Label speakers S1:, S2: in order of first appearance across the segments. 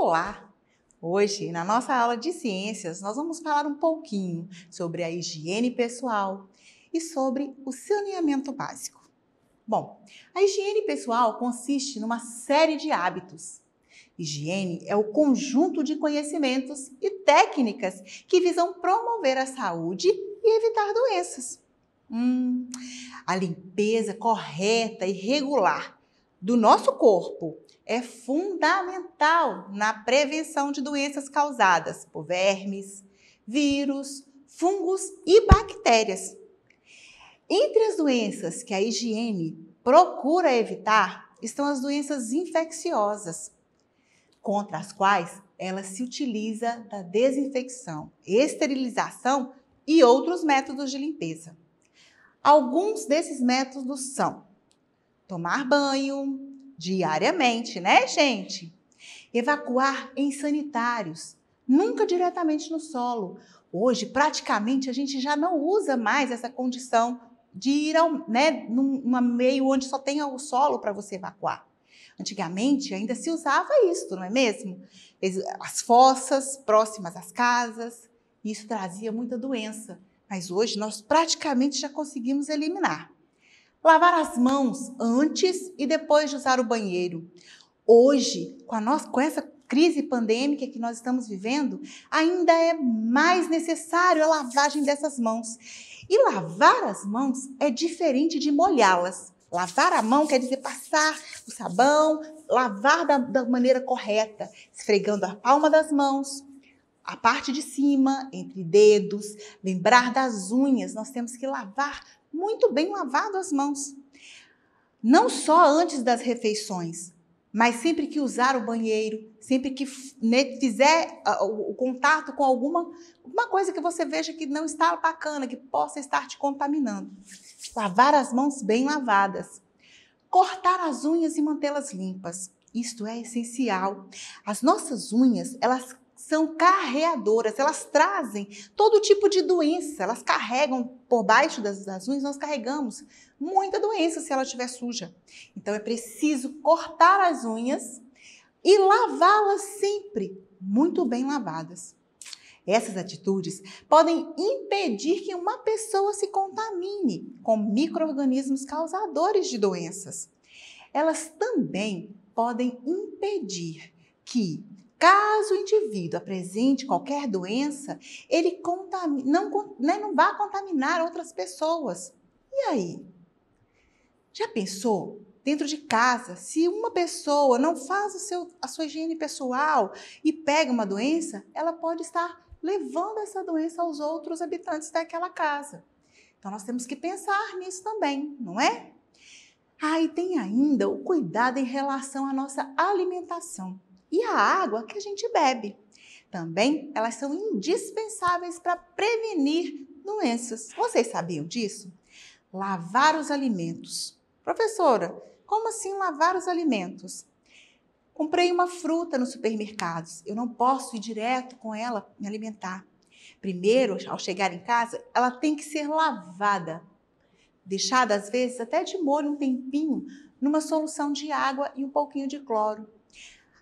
S1: Olá! Hoje, na nossa aula de ciências, nós vamos falar um pouquinho sobre a higiene pessoal e sobre o saneamento básico. Bom, a higiene pessoal consiste numa série de hábitos. Higiene é o conjunto de conhecimentos e técnicas que visam promover a saúde e evitar doenças. A limpeza correta e regular do nosso corpo é fundamental na prevenção de doenças causadas por vermes, vírus, fungos e bactérias. Entre as doenças que a higiene procura evitar estão as doenças infecciosas, contra as quais ela se utiliza da desinfecção, esterilização e outros métodos de limpeza. Alguns desses métodos são tomar banho diariamente, né, gente? Evacuar em sanitários, nunca diretamente no solo. Hoje, praticamente, a gente já não usa mais essa condição de ir num meio onde só tem o solo para você evacuar. Antigamente, ainda se usava isso, não é mesmo? As fossas próximas às casas, isso trazia muita doença. Mas hoje, nós praticamente já conseguimos eliminar. Lavar as mãos antes e depois de usar o banheiro. Hoje, com essa crise pandêmica que nós estamos vivendo, ainda é mais necessário a lavagem dessas mãos. E lavar as mãos é diferente de molhá-las. Lavar a mão quer dizer passar o sabão, lavar da maneira correta, esfregando a palma das mãos, a parte de cima, entre dedos, lembrar das unhas. Nós temos que lavar muito bem lavado as mãos. Não só antes das refeições, mas sempre que usar o banheiro, sempre que fizer o contato com alguma coisa que você veja que não está bacana, que possa estar te contaminando. Lavar as mãos bem lavadas. Cortar as unhas e mantê-las limpas. Isto é essencial. As nossas unhas, elas são carreadoras, elas trazem todo tipo de doença, elas carregam por baixo das unhas, nós carregamos muita doença se ela estiver suja. Então é preciso cortar as unhas e lavá-las sempre muito bem lavadas. Essas atitudes podem impedir que uma pessoa se contamine com micro-organismos causadores de doenças. Elas também podem impedir que, caso o indivíduo apresente qualquer doença, ele não vá contaminar outras pessoas. E aí? Já pensou? Dentro de casa, se uma pessoa não faz a sua higiene pessoal e pega uma doença, ela pode estar levando essa doença aos outros habitantes daquela casa. Então, nós temos que pensar nisso também, não é? E tem ainda o cuidado em relação à nossa alimentação e a água que a gente bebe. Também elas são indispensáveis para prevenir doenças. Vocês sabiam disso? Lavar os alimentos. Professora, como assim lavar os alimentos? Comprei uma fruta no supermercado. Eu não posso ir direto com ela me alimentar. Primeiro, ao chegar em casa, ela tem que ser lavada. Deixada, às vezes, até de molho um tempinho, numa solução de água e um pouquinho de cloro.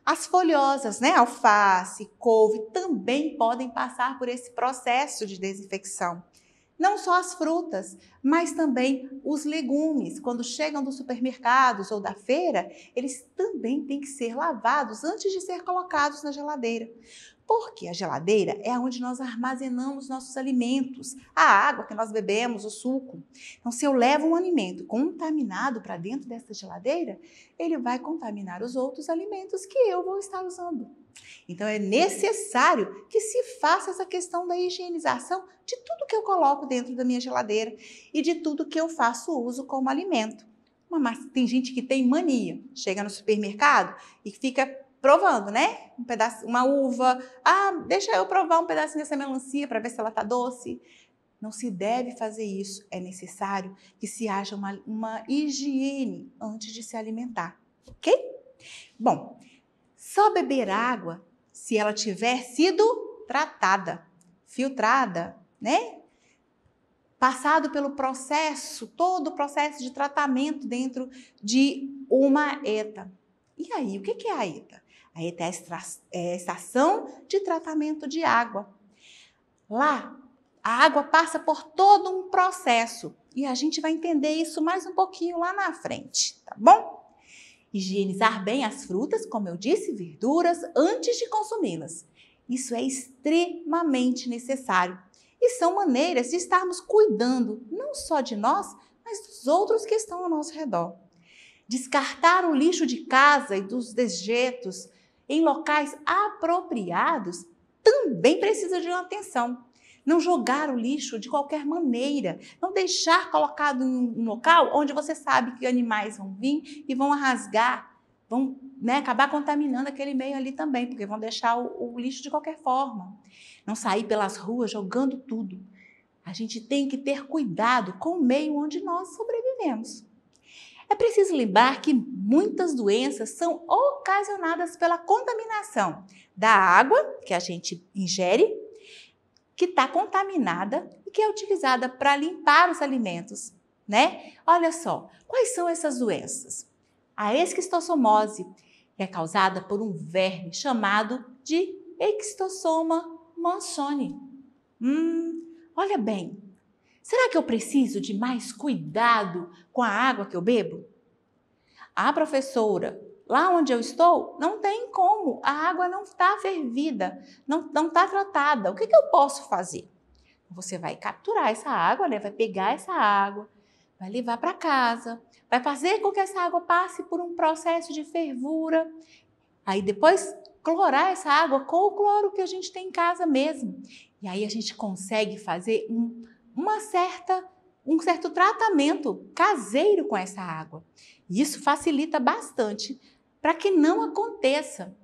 S1: As folhosas, alface, couve, também podem passar por esse processo de desinfecção. Não só as frutas, mas também os legumes. Quando chegam dos supermercados ou da feira, eles também têm que ser lavados antes de ser colocados na geladeira. Porque a geladeira é onde nós armazenamos nossos alimentos, a água que nós bebemos, o suco. Então, se eu levo um alimento contaminado para dentro dessa geladeira, ele vai contaminar os outros alimentos que eu vou estar usando. Então, é necessário que se faça essa questão da higienização de tudo que eu coloco dentro da minha geladeira e de tudo que eu faço uso como alimento. Mas tem gente que tem mania, chega no supermercado e fica provando, um pedaço, uma uva. Deixa eu provar um pedacinho dessa melancia para ver se ela está doce. Não se deve fazer isso. É necessário que se haja uma higiene antes de se alimentar, ok? Bom, só beber água se ela tiver sido tratada, filtrada, passado pelo processo, todo o processo de tratamento dentro de uma ETA. E aí, o que é a ETA? Aí tem a estação de tratamento de água. Lá, a água passa por todo um processo e a gente vai entender isso mais um pouquinho lá na frente, tá bom? Higienizar bem as frutas, como eu disse, verduras, antes de consumi-las. Isso é extremamente necessário e são maneiras de estarmos cuidando não só de nós, mas dos outros que estão ao nosso redor. Descartar o lixo de casa e dos dejetos em locais apropriados também precisa de uma atenção. Não jogar o lixo de qualquer maneira, não deixar colocado em um local onde você sabe que animais vão vir e vão rasgar, vão acabar contaminando aquele meio ali também, porque vão deixar o lixo de qualquer forma. Não sair pelas ruas jogando tudo. A gente tem que ter cuidado com o meio onde nós sobrevivemos. É preciso lembrar que muitas doenças são ocasionadas pela contaminação da água que a gente ingere, que está contaminada e que é utilizada para limpar os alimentos, né? Olha só, quais são essas doenças? A esquistossomose é causada por um verme chamado de Esquistossoma mannsoni. Olha bem, será que eu preciso de mais cuidado com a água que eu bebo? Ah, professora, lá onde eu estou, não tem como, a água não está fervida, não está tratada. O que eu posso fazer? Você vai capturar essa água, né? Vai pegar essa água, vai levar para casa, vai fazer com que essa água passe por um processo de fervura. Aí depois clorar essa água com o cloro que a gente tem em casa mesmo. E aí a gente consegue fazer um certo tratamento caseiro com essa água. E isso facilita bastante para que não aconteça.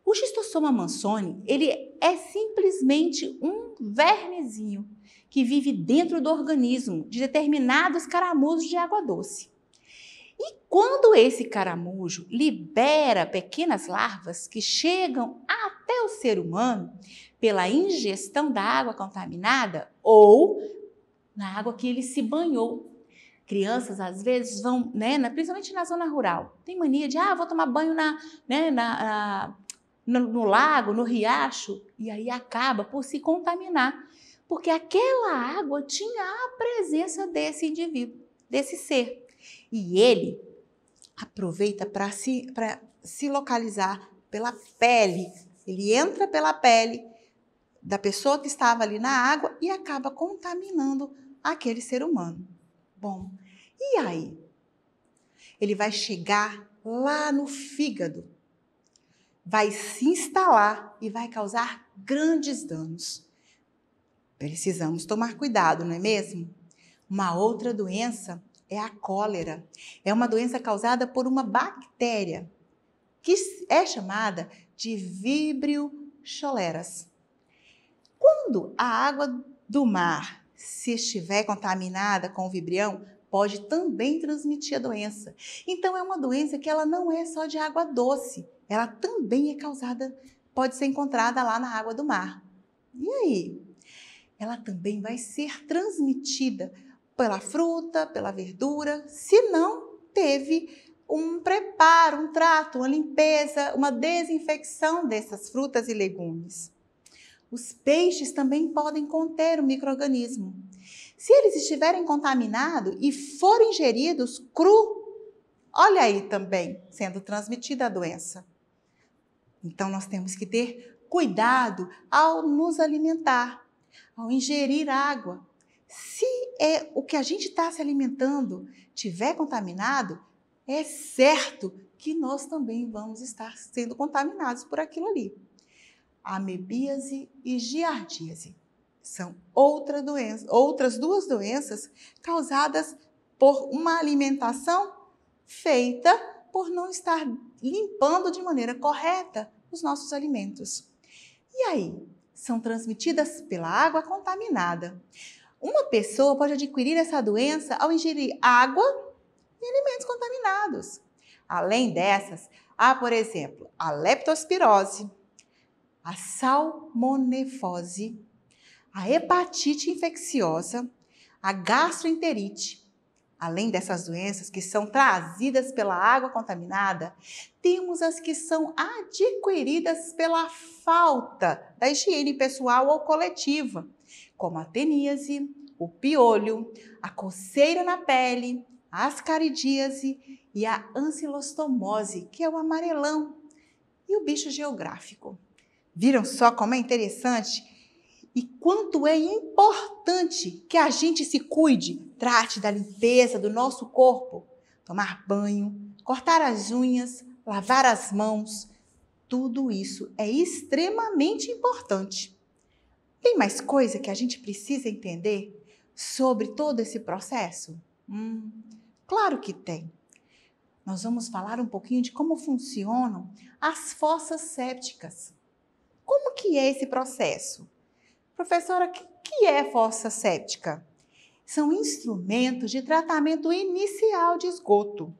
S1: O Esquistossoma mannsoni, ele é simplesmente um vermezinho que vive dentro do organismo de determinados caramujos de água doce. E quando esse caramujo libera pequenas larvas que chegam até o ser humano pela ingestão da água contaminada ou na água que ele se banhou. Crianças, às vezes, vão, principalmente na zona rural, tem mania de, vou tomar banho no lago, no riacho, e aí acaba por se contaminar, porque aquela água tinha a presença desse indivíduo, desse ser. E ele aproveita para se localizar pela pele. Ele entra pela pele da pessoa que estava ali na água e acaba contaminando aquele ser humano. Bom, e aí? Ele vai chegar lá no fígado, vai se instalar e vai causar grandes danos. Precisamos tomar cuidado, não é mesmo? Uma outra doença é a cólera. É uma doença causada por uma bactéria que é chamada de Vibrio cholerae. Quando a água do mar se estiver contaminada com o vibrião, pode também transmitir a doença. Então é uma doença que ela não é só de água doce, ela também é causada, pode ser encontrada lá na água do mar. E aí? Ela também vai ser transmitida pela fruta, pela verdura, se não teve um preparo, um trato, uma limpeza, uma desinfecção dessas frutas e legumes. Os peixes também podem conter o micro-organismo. Se eles estiverem contaminados e forem ingeridos cru, olha aí também sendo transmitida a doença. Então nós temos que ter cuidado ao nos alimentar, ao ingerir água. Se o que a gente está se alimentando tiver contaminado, é certo que nós também vamos estar sendo contaminados por aquilo ali. A amebíase e giardíase são outras duas doenças causadas por uma alimentação feita por não estar limpando de maneira correta os nossos alimentos. E aí? São transmitidas pela água contaminada. Uma pessoa pode adquirir essa doença ao ingerir água e alimentos contaminados. Além dessas, há, por exemplo, a leptospirose, a salmonefose, a hepatite infecciosa, a gastroenterite, Além dessas doenças que são trazidas pela água contaminada, temos as que são adquiridas pela falta da higiene pessoal ou coletiva, como a teníase, o piolho, a coceira na pele, a ascaridíase e a ancilostomose, que é o amarelão, e o bicho geográfico. Viram só como é interessante? E quanto é importante que a gente se cuide, trate da limpeza do nosso corpo, tomar banho, cortar as unhas, lavar as mãos, tudo isso é extremamente importante. Tem mais coisa que a gente precisa entender sobre todo esse processo? Claro que tem. Nós vamos falar um pouquinho de como funcionam as fossas sépticas. Como que é esse processo? Professora, o que é fossa séptica? São instrumentos de tratamento inicial de esgoto.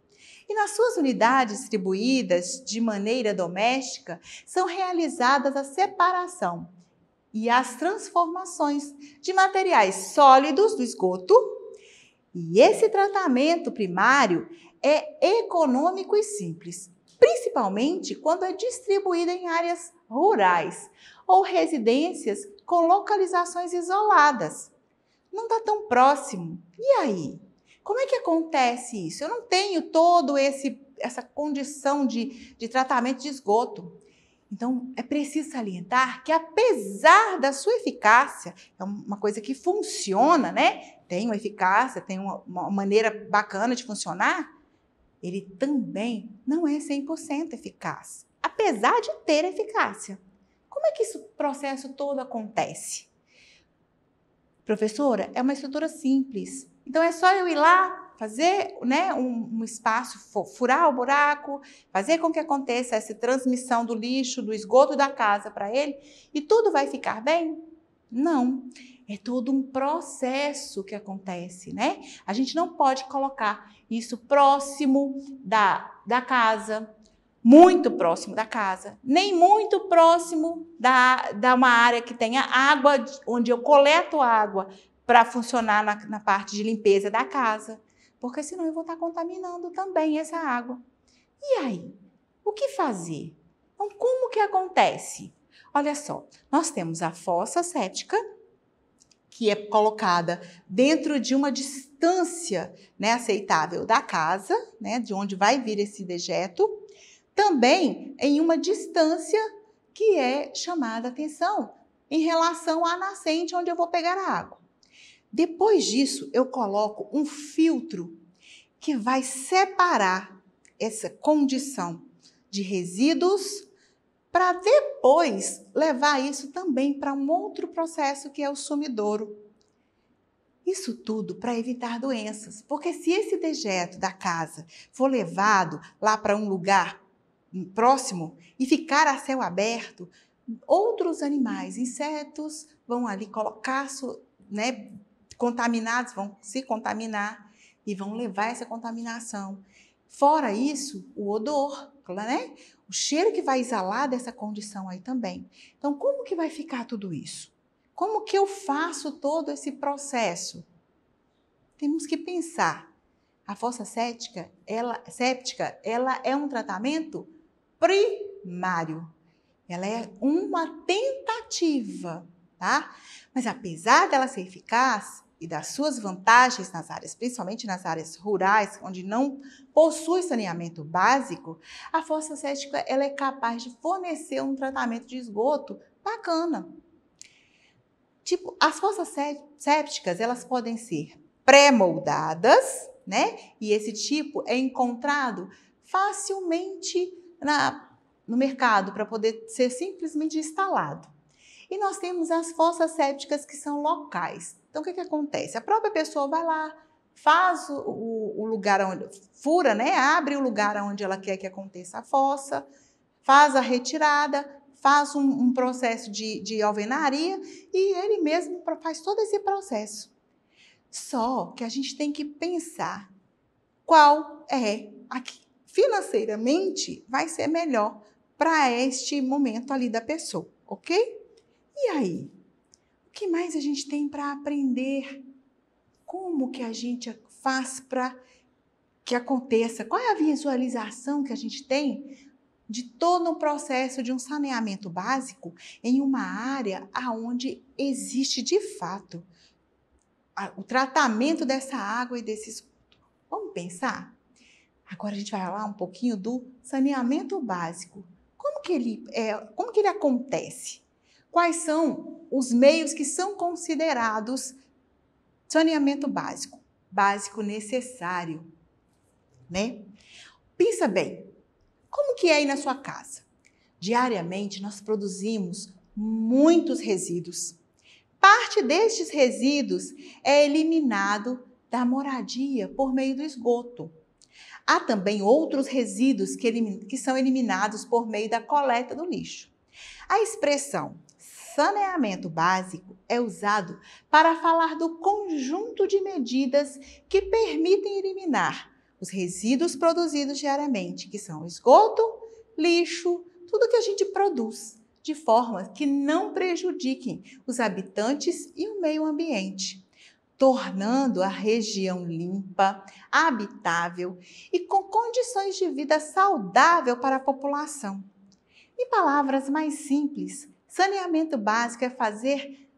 S1: E nas suas unidades distribuídas de maneira doméstica, são realizadas a separação e as transformações de materiais sólidos do esgoto. E esse tratamento primário é econômico e simples, principalmente quando é distribuído em áreas rurais ou residências com localizações isoladas. Não está tão próximo. E aí? Como é que acontece isso? Eu não tenho todo essa condição de tratamento de esgoto. Então, é preciso salientar que, apesar da sua eficácia, é uma coisa que funciona, né? Tem uma eficácia, tem uma maneira bacana de funcionar, ele também não é 100% eficaz, apesar de ter eficácia. Como é que esse processo todo acontece? Professora, é uma estrutura simples. Então, é só eu ir lá, fazer, né, um espaço, furar o buraco, fazer com que aconteça essa transmissão do lixo, do esgoto da casa para ele e tudo vai ficar bem? Não. É todo um processo que acontece, né? A gente não pode colocar isso próximo da casa, muito próximo da casa, nem muito próximo da uma área que tenha água, onde eu coleto água para funcionar na parte de limpeza da casa, porque senão eu vou estar contaminando também essa água. E aí? O que fazer? Então, como que acontece? Olha só, nós temos a fossa séptica, que é colocada dentro de uma distância, né, aceitável da casa, né, de onde vai vir esse dejeto, também em uma distância que é chamada atenção em relação à nascente onde eu vou pegar a água. Depois disso, eu coloco um filtro que vai separar essa condição de resíduos para depois levar isso também para um outro processo que é o sumidouro. Isso tudo para evitar doenças, porque se esse dejeto da casa for levado lá para um lugar próximo e ficar a céu aberto, outros animais, insetos, vão ali colocar, né, contaminados, vão se contaminar e vão levar essa contaminação. Fora isso, o odor, né? O cheiro que vai exalar dessa condição aí também. Então, como que vai ficar tudo isso? Como que eu faço todo esse processo? Temos que pensar. A fossa séptica, ela é um tratamento primário. Ela é uma tentativa, tá? Mas apesar dela ser eficaz e das suas vantagens nas áreas, principalmente nas áreas rurais, onde não possui saneamento básico, a fossa séptica ela é capaz de fornecer um tratamento de esgoto bacana. Tipo, as fossas sépticas, elas podem ser pré-moldadas, né? E esse tipo é encontrado facilmente no mercado para poder ser simplesmente instalado. E nós temos as fossas sépticas que são locais. Então, o que acontece? A própria pessoa vai lá, faz o lugar onde fura, né? Abre o lugar onde ela quer que aconteça a fossa, faz a retirada, faz um processo de alvenaria e ele mesmo faz todo esse processo. Só que a gente tem que pensar qual é a que financeiramente vai ser melhor para este momento ali da pessoa, ok? E aí? O que mais a gente tem para aprender? Como que a gente faz para que aconteça? Qual é a visualização que a gente tem de todo o processo de um saneamento básico em uma área onde existe de fato o tratamento dessa água e desse esgoto? Vamos pensar? Agora a gente vai falar um pouquinho do saneamento básico. Como que ele acontece? Quais são os meios que são considerados saneamento básico? Básico necessário, né? Pensa bem, como que é aí na sua casa? Diariamente nós produzimos muitos resíduos. Parte destes resíduos é eliminado da moradia por meio do esgoto. Há também outros resíduos que são eliminados por meio da coleta do lixo. A expressão saneamento básico é usado para falar do conjunto de medidas que permitem eliminar os resíduos produzidos diariamente, que são esgoto, lixo, tudo que a gente produz, de forma que não prejudiquem os habitantes e o meio ambiente, tornando a região limpa, habitável e com condições de vida saudável para a população. Em palavras mais simples, saneamento básico é fazer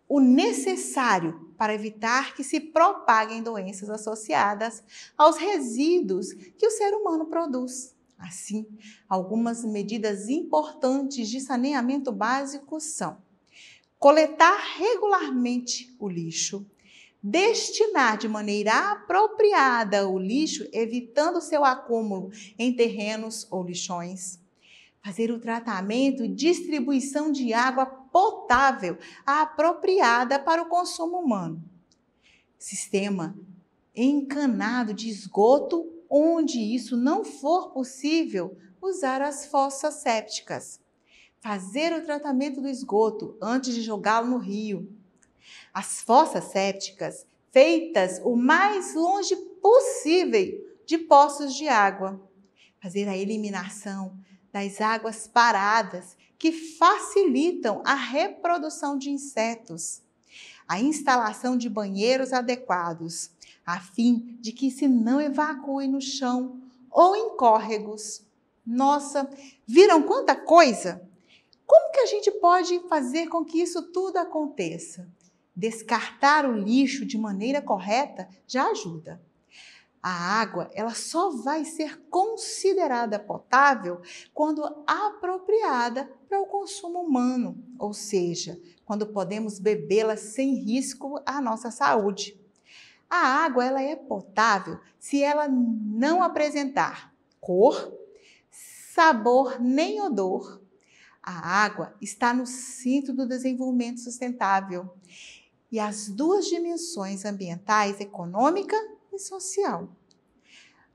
S1: o necessário para evitar que se propaguem doenças associadas aos resíduos que o ser humano produz. Assim, algumas medidas importantes de saneamento básico são: coletar regularmente o lixo, destinar de maneira apropriada o lixo, evitando seu acúmulo em terrenos ou lixões, fazer o tratamento e distribuição de água potável apropriada para o consumo humano, sistema encanado de esgoto, onde isso não for possível, usar as fossas sépticas, fazer o tratamento do esgoto antes de jogá-lo no rio. As fossas sépticas feitas o mais longe possível de poços de água, fazer a eliminação das águas paradas que facilitam a reprodução de insetos, a instalação de banheiros adequados, a fim de que se não evacue no chão ou em córregos. Nossa, viram quanta coisa? Como que a gente pode fazer com que isso tudo aconteça? Descartar o lixo de maneira correta já ajuda. A água, ela só vai ser considerada potável quando apropriada para o consumo humano, ou seja, quando podemos bebê-la sem risco à nossa saúde. A água, ela é potável se ela não apresentar cor, sabor nem odor. A água está no centro do desenvolvimento sustentável e as duas dimensões ambientais, econômica e social.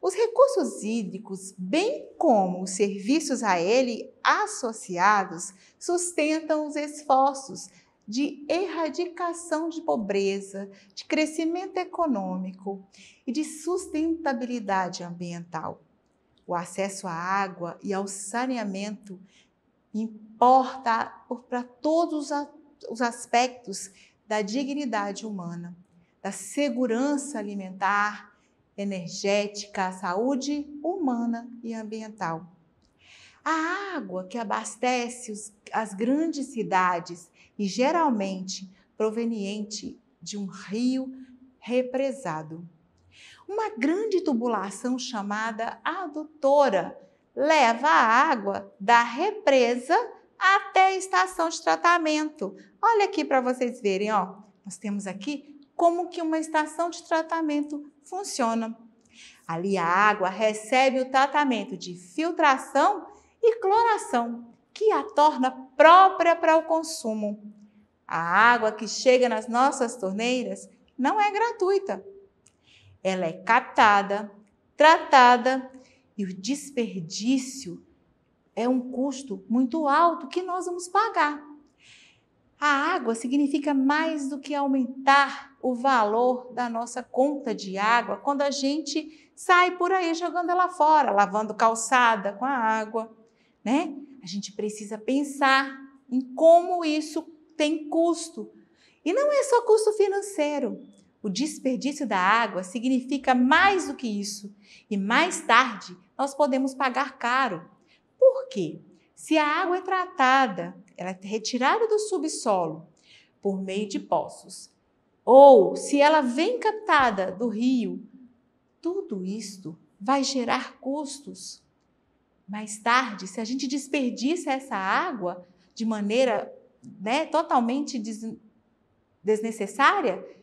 S1: Os recursos hídricos, bem como os serviços a ele associados, sustentam os esforços de erradicação de pobreza, de crescimento econômico e de sustentabilidade ambiental. O acesso à água e ao saneamento importa para todos os aspectos da dignidade humana, da segurança alimentar, energética, saúde humana e ambiental. A água que abastece as grandes cidades e geralmente proveniente de um rio represado. Uma grande tubulação chamada adutora leva a água da represa até a estação de tratamento. Olha aqui para vocês verem, ó. Nós temos aqui como que uma estação de tratamento funciona. Ali a água recebe o tratamento de filtração e cloração, que a torna própria para o consumo. A água que chega nas nossas torneiras não é gratuita. Ela é captada, tratada e o desperdício é um custo muito alto que nós vamos pagar. A água significa mais do que aumentar o valor da nossa conta de água quando a gente sai por aí jogando ela fora, lavando calçada com a água, né? A gente precisa pensar em como isso tem custo. E não é só custo financeiro. O desperdício da água significa mais do que isso. E mais tarde, nós podemos pagar caro. Por quê? Se a água é tratada, ela é retirada do subsolo por meio de poços, ou se ela vem captada do rio, tudo isto vai gerar custos. Mais tarde, se a gente desperdiça essa água de maneira totalmente desnecessária,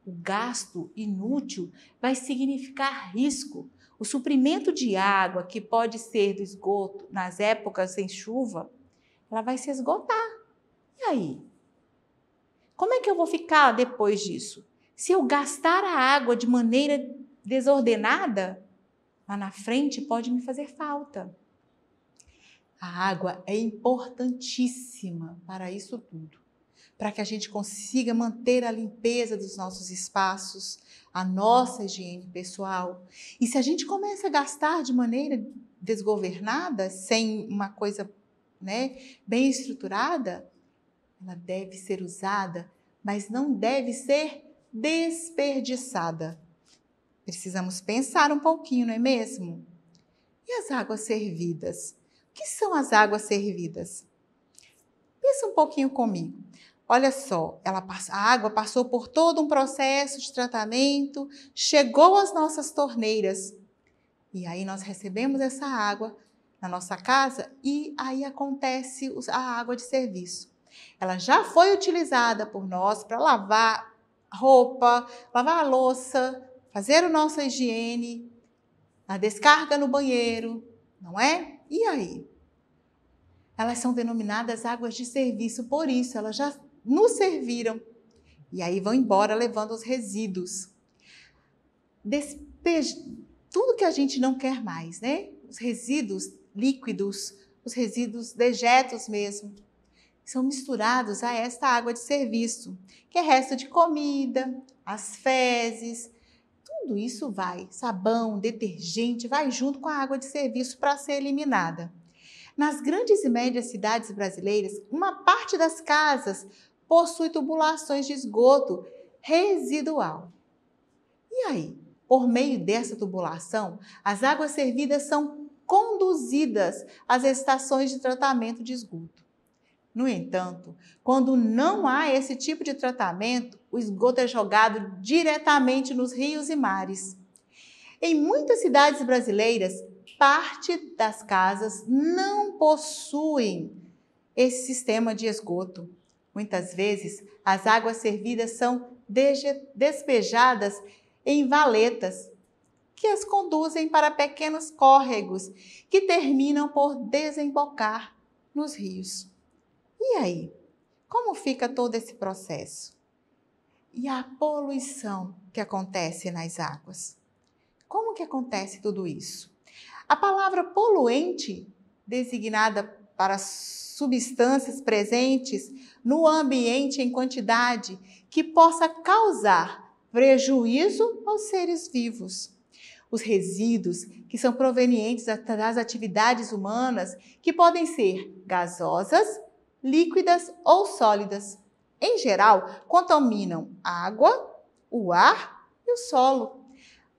S1: o gasto inútil vai significar risco. O suprimento de água, que pode ser do esgoto nas épocas sem chuva, ela vai se esgotar. E aí? Como é que eu vou ficar depois disso? Se eu gastar a água de maneira desordenada, lá na frente pode me fazer falta. A água é importantíssima para isso tudo, para que a gente consiga manter a limpeza dos nossos espaços, a nossa higiene pessoal. E se a gente começa a gastar de maneira desgovernada, sem uma coisa bem estruturada, ela deve ser usada, mas não deve ser desperdiçada. Precisamos pensar um pouquinho, não é mesmo? E as águas servidas? O que são as águas servidas? Pensa um pouquinho comigo. Olha só, a água passou por todo um processo de tratamento, chegou às nossas torneiras. E aí nós recebemos essa água na nossa casa e aí acontece a água de serviço. Ela já foi utilizada por nós para lavar roupa, lavar a louça, fazer a nossa higiene, a descarga no banheiro, não é? E aí? Elas são denominadas águas de serviço, por isso elas já nos serviram. E aí vão embora levando os resíduos. Tudo que a gente não quer mais, né? Os resíduos líquidos, os resíduos dejetos mesmo, são misturados a esta água de serviço, que é resto de comida, as fezes, tudo isso vai, sabão, detergente, vai junto com a água de serviço para ser eliminada. Nas grandes e médias cidades brasileiras, uma parte das casas possui tubulações de esgoto residual. E aí, por meio dessa tubulação, as águas servidas são conduzidas às estações de tratamento de esgoto. No entanto, quando não há esse tipo de tratamento, o esgoto é jogado diretamente nos rios e mares. Em muitas cidades brasileiras, parte das casas não possuem esse sistema de esgoto. Muitas vezes, as águas servidas são despejadas em valetas, que as conduzem para pequenos córregos, que terminam por desembocar nos rios. E aí? Como fica todo esse processo? E a poluição que acontece nas águas? Como que acontece tudo isso? A palavra poluente, designada para substâncias presentes no ambiente em quantidade que possa causar prejuízo aos seres vivos. Os resíduos que são provenientes das atividades humanas, que podem ser gasosas, líquidas ou sólidas. Em geral, contaminam a água, o ar e o solo.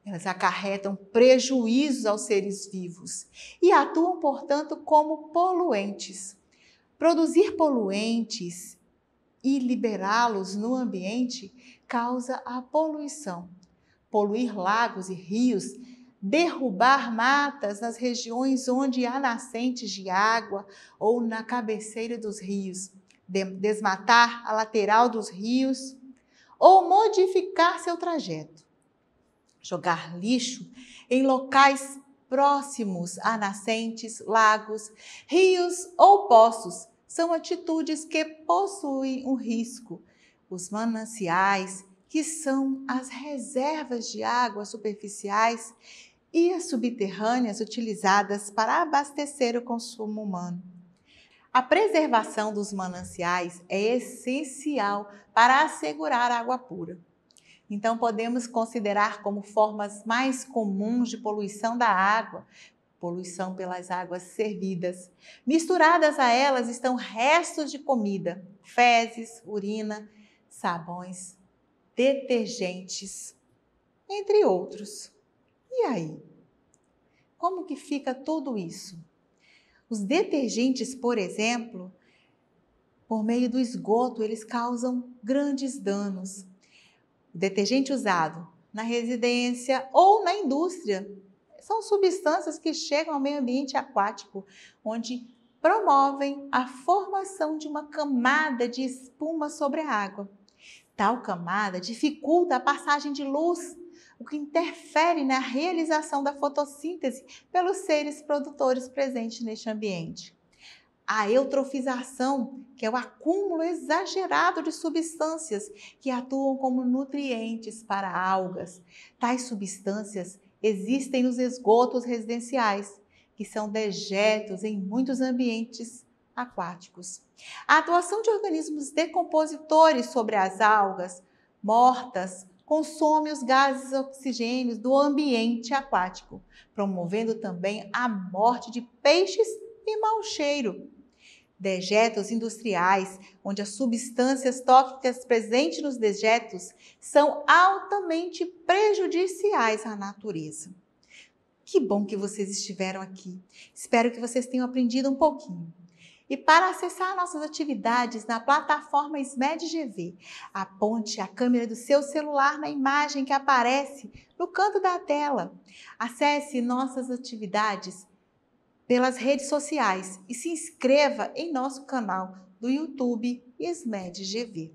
S1: Elas acarretam prejuízos aos seres vivos e atuam, portanto, como poluentes. Produzir poluentes e liberá-los no ambiente causa a poluição. Poluir lagos e rios, derrubar matas nas regiões onde há nascentes de água ou na cabeceira dos rios, desmatar a lateral dos rios ou modificar seu trajeto. Jogar lixo em locais próximos a nascentes, lagos, rios ou poços são atitudes que possuem um risco. Os mananciais, que são as reservas de água superficiais e as subterrâneas utilizadas para abastecer o consumo humano. A preservação dos mananciais é essencial para assegurar água pura. Então, podemos considerar como formas mais comuns de poluição da água, poluição pelas águas servidas. Misturadas a elas estão restos de comida, fezes, urina, sabões, detergentes, entre outros. E aí? Como que fica tudo isso? Os detergentes, por exemplo, por meio do esgoto, eles causam grandes danos. O detergente usado na residência ou na indústria são substâncias que chegam ao meio ambiente aquático, onde promovem a formação de uma camada de espuma sobre a água. Tal camada dificulta a passagem de luz, o que interfere na realização da fotossíntese pelos seres produtores presentes neste ambiente. A eutrofização, que é o acúmulo exagerado de substâncias que atuam como nutrientes para algas. Tais substâncias existem nos esgotos residenciais, que são dejetos em muitos ambientes aquáticos. A atuação de organismos decompositores sobre as algas mortas consome os gases oxigênios do ambiente aquático, promovendo também a morte de peixes e mau cheiro. Dejetos industriais, onde as substâncias tóxicas presentes nos dejetos são altamente prejudiciais à natureza. Que bom que vocês estiveram aqui. Espero que vocês tenham aprendido um pouquinho. E para acessar nossas atividades na plataforma SMED-GV, aponte a câmera do seu celular na imagem que aparece no canto da tela. Acesse nossas atividades pelas redes sociais e se inscreva em nosso canal do YouTube SMED-GV.